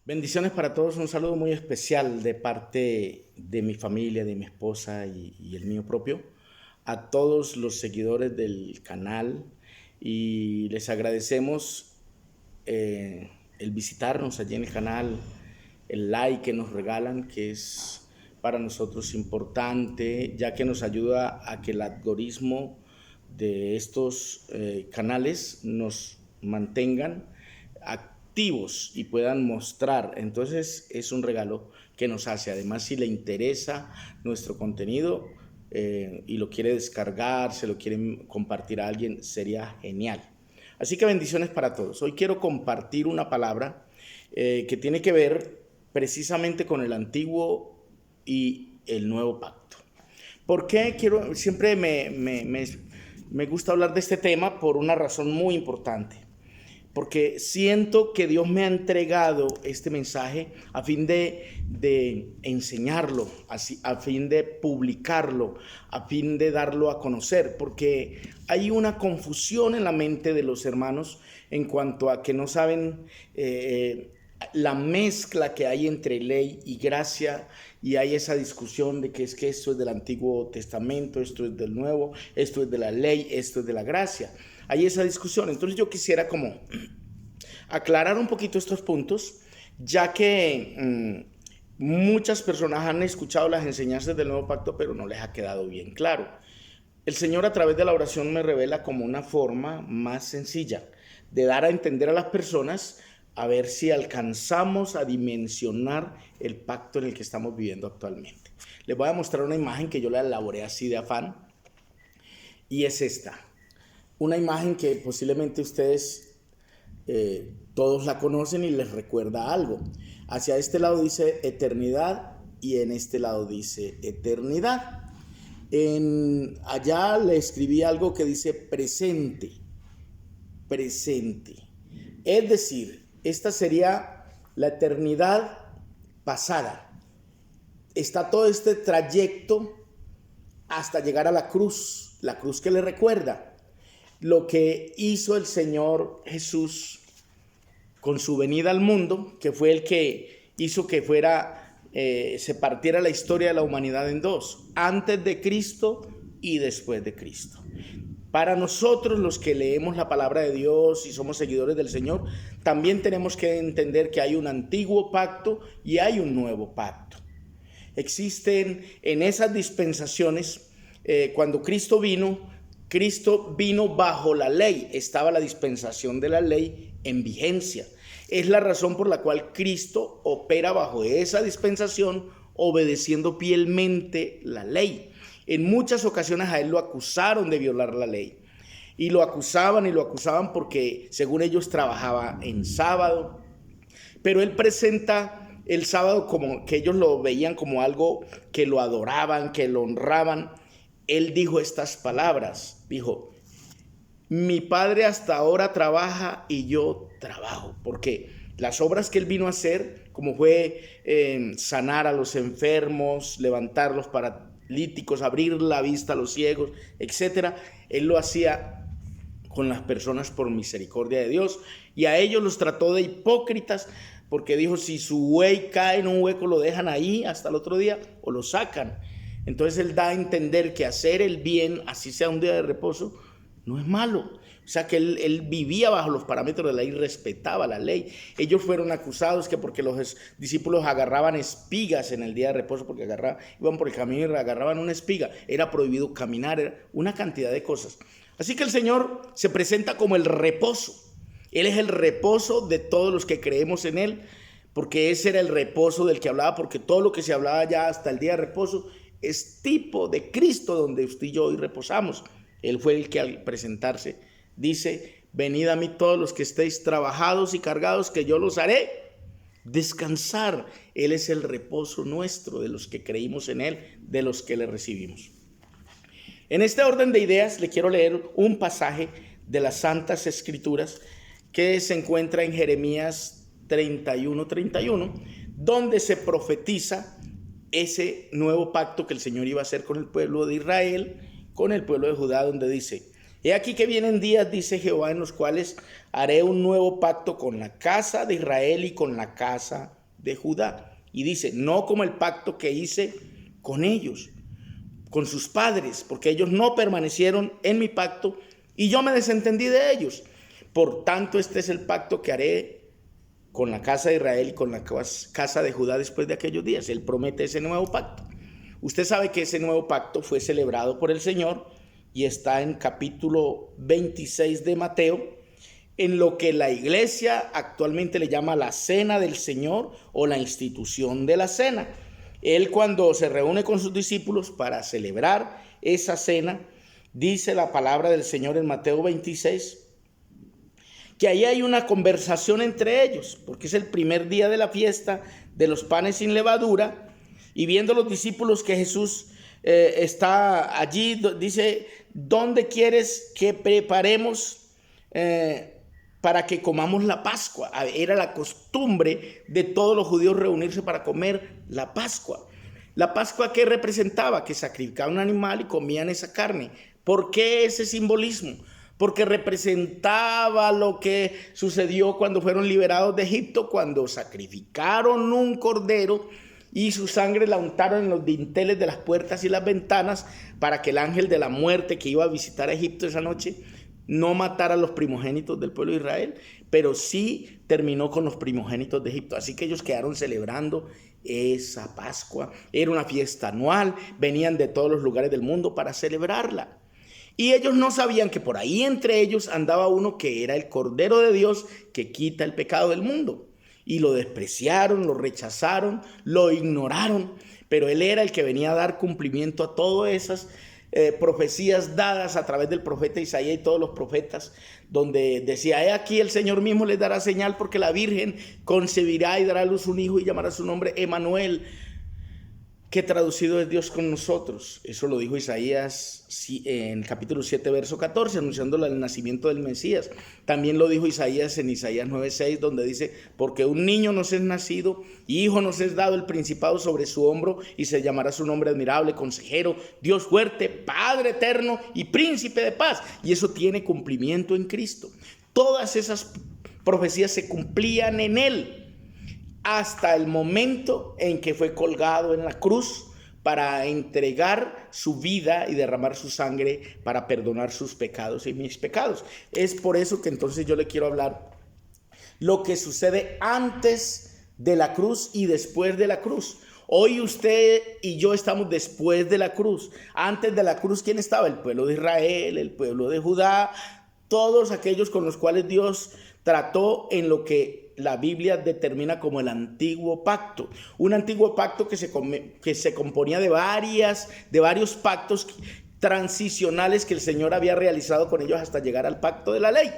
Bendiciones para todos, un saludo muy especial de parte de mi familia, de mi esposa y el mío propio, a todos los seguidores del canal y les agradecemos el visitarnos allí en el canal, el like que nos regalan, que es para nosotros importante, ya que nos ayuda a que el algoritmo de estos canales nos mantengan activos y puedan mostrar. Entonces es un regalo que nos hace. Además, si le interesa nuestro contenido y lo quiere descargar, se lo quiere compartir a alguien, sería genial. Así que bendiciones para todos. Hoy quiero compartir una palabra que tiene que ver precisamente con el antiguo y el nuevo pacto. ¿Por qué siempre me gusta hablar de este tema? Por una razón muy importante. Porque siento que Dios me ha entregado este mensaje a fin de enseñarlo, a fin de publicarlo, a fin de darlo a conocer, porque hay una confusión en la mente de los hermanos en cuanto a que no saben la mezcla que hay entre ley y gracia, y hay esa discusión de que es que esto es del Antiguo Testamento, esto es del Nuevo, esto es de la ley, esto es de la gracia. Hay esa discusión. Entonces yo quisiera como aclarar un poquito estos puntos, ya que muchas personas han escuchado las enseñanzas del Nuevo Pacto, pero no les ha quedado bien claro. El Señor a través de la oración me revela como una forma más sencilla de dar a entender a las personas, a ver si alcanzamos a dimensionar el pacto en el que estamos viviendo actualmente. Les voy a mostrar una imagen que yo la elaboré así de afán, y es esta. Una imagen que posiblemente ustedes todos la conocen y les recuerda algo. Hacia este lado dice eternidad y en este lado dice eternidad. Allá le escribí algo que dice presente, presente. Es decir, esta sería la eternidad pasada. Está todo este trayecto hasta llegar a la cruz que le recuerda lo que hizo el Señor Jesús con su venida al mundo, que fue el que hizo que se partiera la historia de la humanidad en dos, antes de Cristo y después de Cristo. Para nosotros, los que leemos la palabra de Dios y somos seguidores del Señor, también tenemos que entender que hay un antiguo pacto y hay un nuevo pacto. Existen en esas dispensaciones, cuando Cristo vino bajo la ley, estaba la dispensación de la ley en vigencia. Es la razón por la cual Cristo opera bajo esa dispensación, obedeciendo fielmente la ley. En muchas ocasiones a él lo acusaron de violar la ley. Y lo acusaban porque según ellos trabajaba en sábado. Pero él presenta el sábado como que ellos lo veían como algo que lo adoraban, que lo honraban. Él dijo estas palabras, dijo: mi Padre hasta ahora trabaja y yo trabajo, porque las obras que él vino a hacer, como fue sanar a los enfermos, levantar los paralíticos, abrir la vista a los ciegos, etcétera, él lo hacía con las personas por misericordia de Dios, y a ellos los trató de hipócritas, porque dijo: si su buey cae en un hueco, lo dejan ahí hasta el otro día o lo sacan. Entonces él da a entender que hacer el bien, así sea un día de reposo, no es malo. O sea que él vivía bajo los parámetros de la ley, respetaba la ley. Ellos fueron acusados que porque los discípulos agarraban espigas en el día de reposo, porque iban por el camino y agarraban una espiga, era prohibido caminar, era una cantidad de cosas. Así que el Señor se presenta como el reposo. Él es el reposo de todos los que creemos en Él, porque ese era el reposo del que hablaba, porque todo lo que se hablaba ya hasta el día de reposo es tipo de Cristo, donde usted y yo hoy reposamos. Él fue el que al presentarse dice: venid a mí todos los que estéis trabajados y cargados, que yo los haré descansar. Él es el reposo nuestro, de los que creímos en Él, de los que le recibimos. En este orden de ideas le quiero leer un pasaje de las Santas Escrituras que se encuentra en Jeremías 31:31, donde se profetiza ese nuevo pacto que el Señor iba a hacer con el pueblo de Israel, con el pueblo de Judá, donde dice: He aquí que vienen días, dice Jehová, en los cuales haré un nuevo pacto con la casa de Israel y con la casa de Judá. Y dice, no como el pacto que hice con ellos, con sus padres, porque ellos no permanecieron en mi pacto y yo me desentendí de ellos. Por tanto, este es el pacto que haré con la casa de Israel y con la casa de Judá después de aquellos días. Él promete ese nuevo pacto. Usted sabe que ese nuevo pacto fue celebrado por el Señor y está en capítulo 26 de Mateo, en lo que la iglesia actualmente le llama la Cena del Señor o la institución de la cena. Él, cuando se reúne con sus discípulos para celebrar esa cena, dice la palabra del Señor en Mateo 26, que ahí hay una conversación entre ellos, porque es el primer día de la fiesta de los panes sin levadura, y viendo los discípulos que Jesús está allí, dice, ¿dónde quieres que preparemos para que comamos la Pascua? Era la costumbre de todos los judíos reunirse para comer la Pascua. ¿La Pascua qué representaba? Que sacrificaban un animal y comían esa carne. ¿Por qué ese simbolismo? Porque representaba lo que sucedió cuando fueron liberados de Egipto, cuando sacrificaron un cordero y su sangre la untaron en los dinteles de las puertas y las ventanas para que el ángel de la muerte que iba a visitar a Egipto esa noche no matara a los primogénitos del pueblo de Israel, pero sí terminó con los primogénitos de Egipto. Así que ellos quedaron celebrando esa Pascua. Era una fiesta anual, venían de todos los lugares del mundo para celebrarla. Y ellos no sabían que por ahí entre ellos andaba uno que era el Cordero de Dios que quita el pecado del mundo. Y lo despreciaron, lo rechazaron, lo ignoraron. Pero él era el que venía a dar cumplimiento a todas esas profecías dadas a través del profeta Isaías y todos los profetas, donde decía, he aquí el Señor mismo les dará señal porque la Virgen concebirá y dará a luz un hijo y llamará su nombre Emanuel, que traducido es Dios con nosotros. Eso lo dijo Isaías en capítulo 7, verso 14, anunciando el nacimiento del Mesías. También lo dijo Isaías en Isaías 9:6, donde dice, porque un niño nos es nacido, y hijo nos es dado, el principado sobre su hombro, y se llamará su nombre admirable, consejero, Dios fuerte, Padre eterno y príncipe de paz. Y eso tiene cumplimiento en Cristo. Todas esas profecías se cumplían en Él, hasta el momento en que fue colgado en la cruz para entregar su vida y derramar su sangre para perdonar sus pecados y mis pecados. Es por eso que entonces yo le quiero hablar lo que sucede antes de la cruz y después de la cruz. Hoy usted y yo estamos después de la cruz. Antes de la cruz, ¿quién estaba? El pueblo de Israel, el pueblo de Judá, todos aquellos con los cuales Dios trató en lo que la Biblia determina como el antiguo pacto. Un antiguo pacto que se componía de varios pactos transicionales que el Señor había realizado con ellos hasta llegar al pacto de la ley.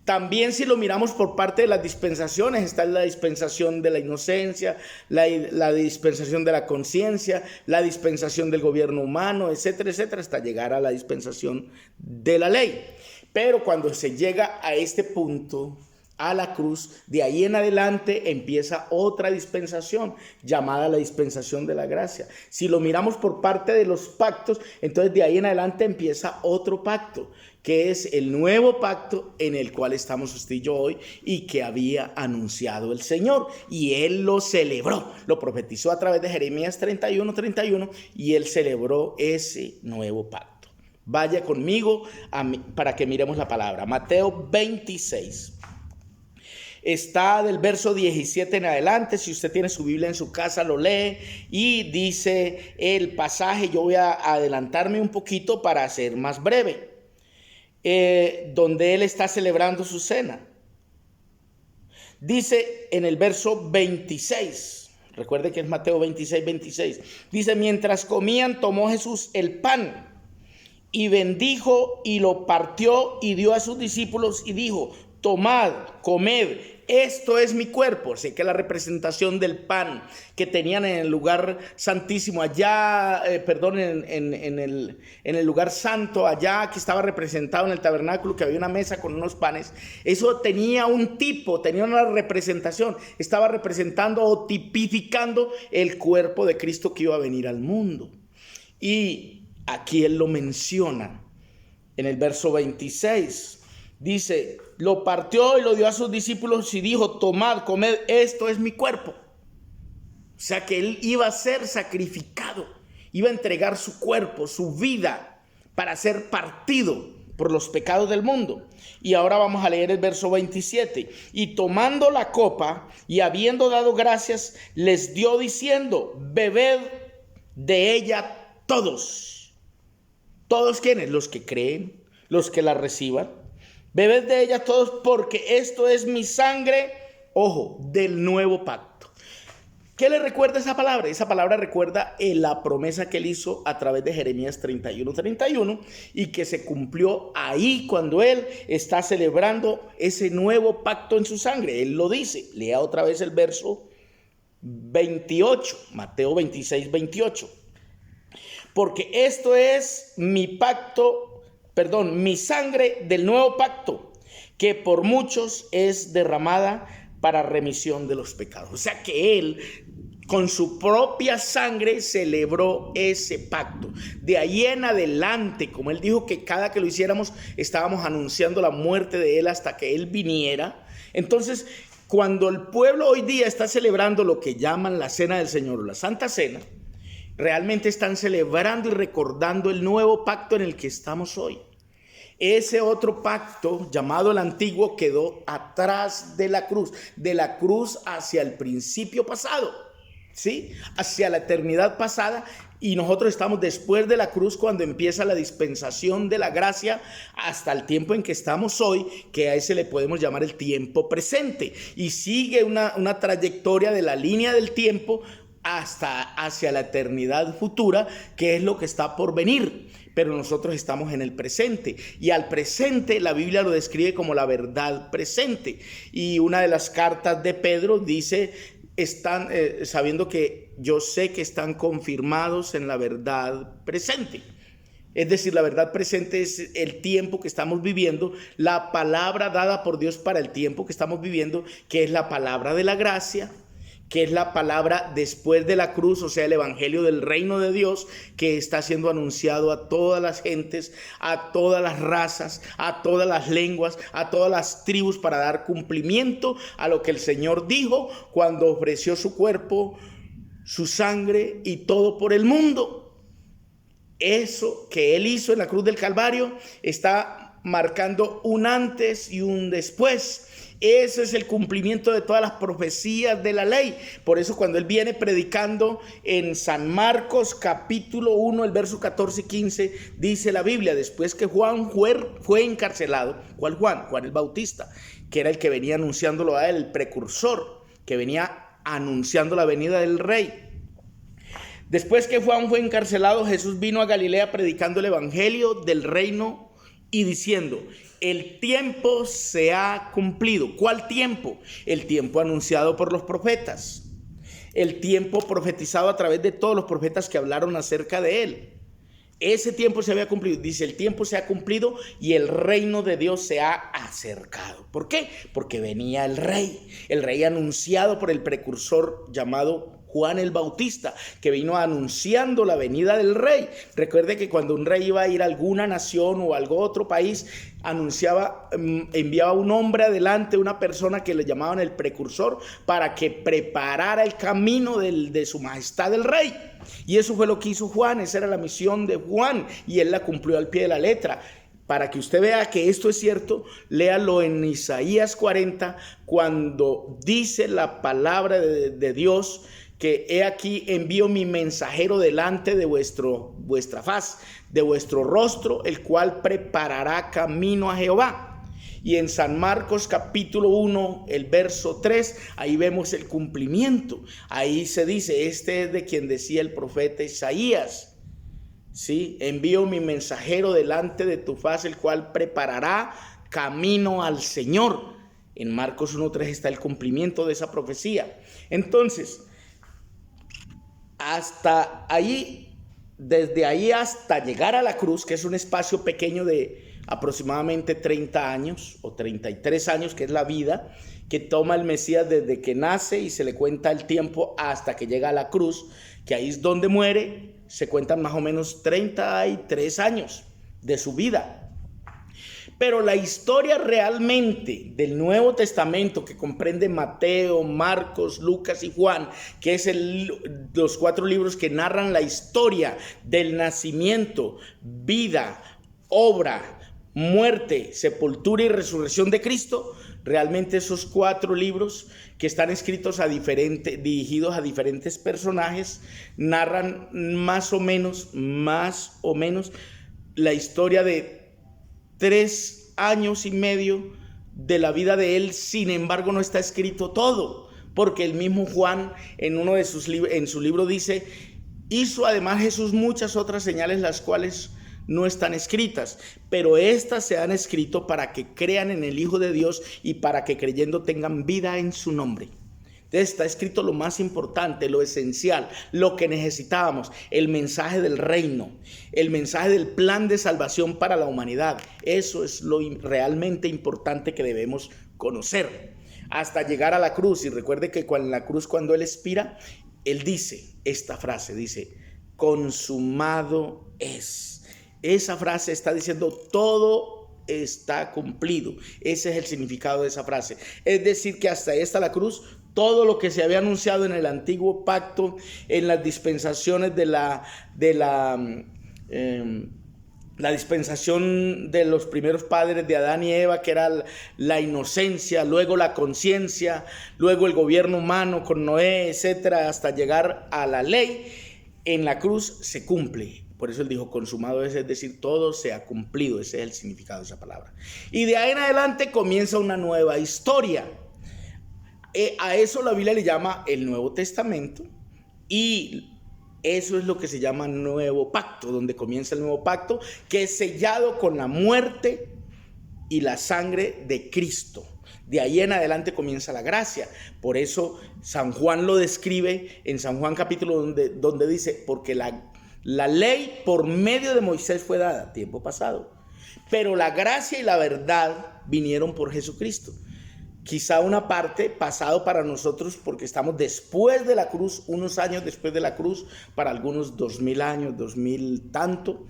También, si lo miramos por parte de las dispensaciones, está la dispensación de la inocencia, la dispensación de la conciencia, la dispensación del gobierno humano, etcétera, etcétera, hasta llegar a la dispensación de la ley. Pero cuando se llega a este punto, a la cruz, de ahí en adelante empieza otra dispensación llamada la dispensación de la gracia. Si lo miramos por parte de los pactos, entonces de ahí en adelante empieza otro pacto, que es el nuevo pacto en el cual estamos usted y yo hoy y que había anunciado el Señor, y Él lo celebró, lo profetizó a través de Jeremías 31 y Él celebró ese nuevo pacto. Vaya conmigo para que miremos la palabra. Mateo 26. Está del verso 17 en adelante. Si usted tiene su Biblia en su casa, lo lee y dice el pasaje. Yo voy a adelantarme un poquito para ser más breve. Donde él está celebrando su cena. Dice en el verso 26. Recuerde que es Mateo 26. Dice, mientras comían, tomó Jesús el pan y bendijo y lo partió y dio a sus discípulos y dijo, tomad, comed, esto es mi cuerpo. Sé que la representación del pan que tenían en el lugar santísimo allá, en el lugar santo allá, que estaba representado en el tabernáculo, que había una mesa con unos panes, eso tenía un tipo, tenía una representación, estaba representando o tipificando el cuerpo de Cristo que iba a venir al mundo. Y aquí él lo menciona En el verso 26 dice, lo partió y lo dio a sus discípulos y dijo, tomad, comed, esto es mi cuerpo. O sea que él iba a ser sacrificado, iba a entregar su cuerpo, su vida, para ser partido por los pecados del mundo. Y ahora vamos a leer el verso 27. Y tomando la copa y habiendo dado gracias, les dio diciendo, bebed de ella todos. ¿Todos quiénes? Los que creen, los que la reciban. Bebed de ella todos porque esto es mi sangre, ojo, del nuevo pacto. ¿Qué le recuerda esa palabra? Esa palabra recuerda la promesa que él hizo a través de Jeremías 31 y que se cumplió ahí cuando él está celebrando ese nuevo pacto en su sangre. Él lo dice. Lea otra vez el verso 28, Mateo 26:28. Porque esto es mi pacto, mi sangre del nuevo pacto, que por muchos es derramada para remisión de los pecados. O sea que él con su propia sangre celebró ese pacto. De ahí en adelante, como él dijo que cada que lo hiciéramos estábamos anunciando la muerte de él hasta que él viniera. Entonces, cuando el pueblo hoy día está celebrando lo que llaman la Cena del Señor o la Santa Cena, realmente están celebrando y recordando el nuevo pacto en el que estamos hoy. Ese otro pacto llamado el antiguo quedó atrás de la cruz hacia el principio pasado, ¿sí? Hacia la eternidad pasada, y nosotros estamos después de la cruz cuando empieza la dispensación de la gracia hasta el tiempo en que estamos hoy, que a ese le podemos llamar el tiempo presente, y sigue una trayectoria de la línea del tiempo hacia la eternidad futura, que es lo que está por venir. Pero nosotros estamos en el presente, y al presente la Biblia lo describe como la verdad presente. Y una de las cartas de Pedro dice, están sabiendo que yo sé que están confirmados en la verdad presente. Es decir, la verdad presente es el tiempo que estamos viviendo, la palabra dada por Dios para el tiempo que estamos viviendo, que es la palabra de la gracia, que es la palabra después de la cruz, o sea, el evangelio del reino de Dios, que está siendo anunciado a todas las gentes, a todas las razas, a todas las lenguas, a todas las tribus, para dar cumplimiento a lo que el Señor dijo cuando ofreció su cuerpo, su sangre y todo por el mundo. Eso que Él hizo en la cruz del Calvario está marcando un antes y un después. Ese es el cumplimiento de todas las profecías de la ley. Por eso cuando él viene predicando en San Marcos capítulo 1, el verso 14 y 15, dice la Biblia, después que Juan fue encarcelado. ¿Cuál Juan? Juan el Bautista, que era el que venía anunciándolo a él, el precursor, que venía anunciando la venida del rey. Después que Juan fue encarcelado, Jesús vino a Galilea predicando el evangelio del reino y diciendo, el tiempo se ha cumplido. ¿Cuál tiempo? El tiempo anunciado por los profetas. El tiempo profetizado a través de todos los profetas que hablaron acerca de él. Ese tiempo se había cumplido. Dice, el tiempo se ha cumplido y el reino de Dios se ha acercado. ¿Por qué? Porque venía el rey anunciado por el precursor llamado Juan el Bautista, que vino anunciando la venida del rey. Recuerde que cuando un rey iba a ir a alguna nación o a algún otro país, enviaba un hombre adelante, una persona que le llamaban el precursor, para que preparara el camino de su majestad el rey. Y eso fue lo que hizo Juan, esa era la misión de Juan, y él la cumplió al pie de la letra. Para que usted vea que esto es cierto, léalo en Isaías 40, cuando dice la palabra de Dios, que he aquí envío mi mensajero delante de vuestra faz, de vuestro rostro, el cual preparará camino a Jehová. Y en San Marcos capítulo 1, el verso 3, ahí vemos el cumplimiento. Ahí se dice, este es de quien decía el profeta Isaías. ¿Sí? Envío mi mensajero delante de tu faz, el cual preparará camino al Señor. En Marcos 1:3 está el cumplimiento de esa profecía. Entonces, hasta ahí, desde ahí hasta llegar a la cruz, que es un espacio pequeño de aproximadamente 30 años o 33 años, que es la vida que toma el Mesías desde que nace y se le cuenta el tiempo hasta que llega a la cruz, que ahí es donde muere, se cuentan más o menos 33 años de su vida. Pero la historia realmente del Nuevo Testamento, que comprende Mateo, Marcos, Lucas y Juan, que es los 4 libros que narran la historia del nacimiento, vida, obra, muerte, sepultura y resurrección de Cristo, realmente esos 4 libros que están escritos dirigidos a diferentes personajes, narran más o menos la historia de 3 años y medio de la vida de él. Sin embargo, no está escrito todo, porque el mismo Juan en su libro dice: hizo además Jesús muchas otras señales, las cuales no están escritas, pero estas se han escrito para que crean en el Hijo de Dios y para que creyendo tengan vida en su nombre. Entonces está escrito lo más importante, lo esencial, lo que necesitábamos, el mensaje del reino, el mensaje del plan de salvación para la humanidad. Eso es lo realmente importante que debemos conocer hasta llegar a la cruz. Y recuerde que en la cruz, cuando él expira, él dice esta frase, dice: consumado es. Esa frase está diciendo todo está cumplido. Ese es el significado de esa frase. Es decir, que hasta ahí está la cruz. Todo lo que se había anunciado en el antiguo pacto, en las dispensaciones de la dispensación de los primeros padres de Adán y Eva, que era la inocencia, luego la conciencia, luego el gobierno humano con Noé, etcétera, hasta llegar a la ley, en la cruz se cumple. Por eso él dijo consumado es decir, todo se ha cumplido. Ese es el significado de esa palabra. Y de ahí en adelante comienza una nueva historia. A eso la Biblia le llama el Nuevo Testamento, y eso es lo que se llama Nuevo Pacto, donde comienza el Nuevo Pacto, que es sellado con la muerte y la sangre de Cristo. De ahí en adelante comienza la gracia. Por eso San Juan lo describe en San Juan capítulo donde dice: porque la ley por medio de Moisés fue dada, tiempo pasado, pero la gracia y la verdad vinieron por Jesucristo. Quizá una parte pasado para nosotros porque estamos después de la cruz, unos años después de la cruz, para algunos 2000 años, 2000 tanto.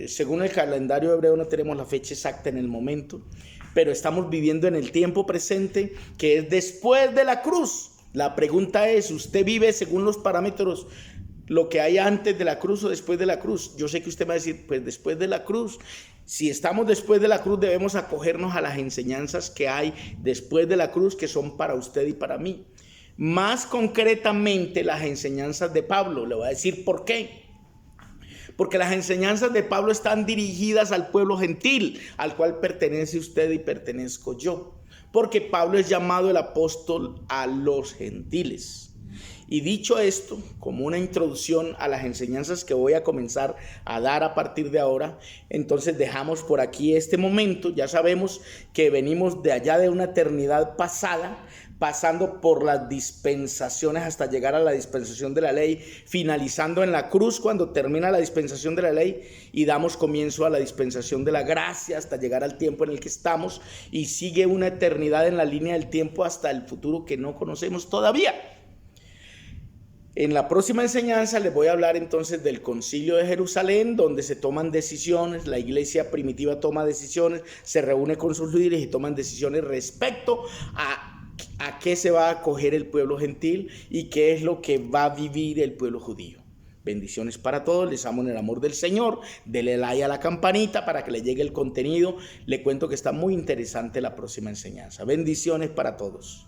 Según el calendario hebreo no tenemos la fecha exacta en el momento, pero estamos viviendo en el tiempo presente, que es después de la cruz. La pregunta es: ¿usted vive según los parámetros lo que hay antes de la cruz o después de la cruz? Yo sé que usted va a decir, pues después de la cruz. Si estamos después de la cruz, debemos acogernos a las enseñanzas que hay después de la cruz, que son para usted y para mí. Más concretamente, las enseñanzas de Pablo. Le voy a decir por qué. Porque las enseñanzas de Pablo están dirigidas al pueblo gentil, al cual pertenece usted y pertenezco yo. Porque Pablo es llamado el apóstol a los gentiles. Y dicho esto, como una introducción a las enseñanzas que voy a comenzar a dar a partir de ahora, entonces dejamos por aquí este momento. Ya sabemos que venimos de allá de una eternidad pasada, pasando por las dispensaciones hasta llegar a la dispensación de la ley, finalizando en la cruz cuando termina la dispensación de la ley, y damos comienzo a la dispensación de la gracia hasta llegar al tiempo en el que estamos, y sigue una eternidad en la línea del tiempo hasta el futuro que no conocemos todavía. En la próxima enseñanza les voy a hablar entonces del Concilio de Jerusalén, donde se toman decisiones. La iglesia primitiva toma decisiones, se reúne con sus líderes y toman decisiones respecto a qué se va a acoger el pueblo gentil y qué es lo que va a vivir el pueblo judío. Bendiciones para todos, les amo en el amor del Señor. Dele like a la campanita para que le llegue el contenido. Le cuento que está muy interesante la próxima enseñanza. Bendiciones para todos.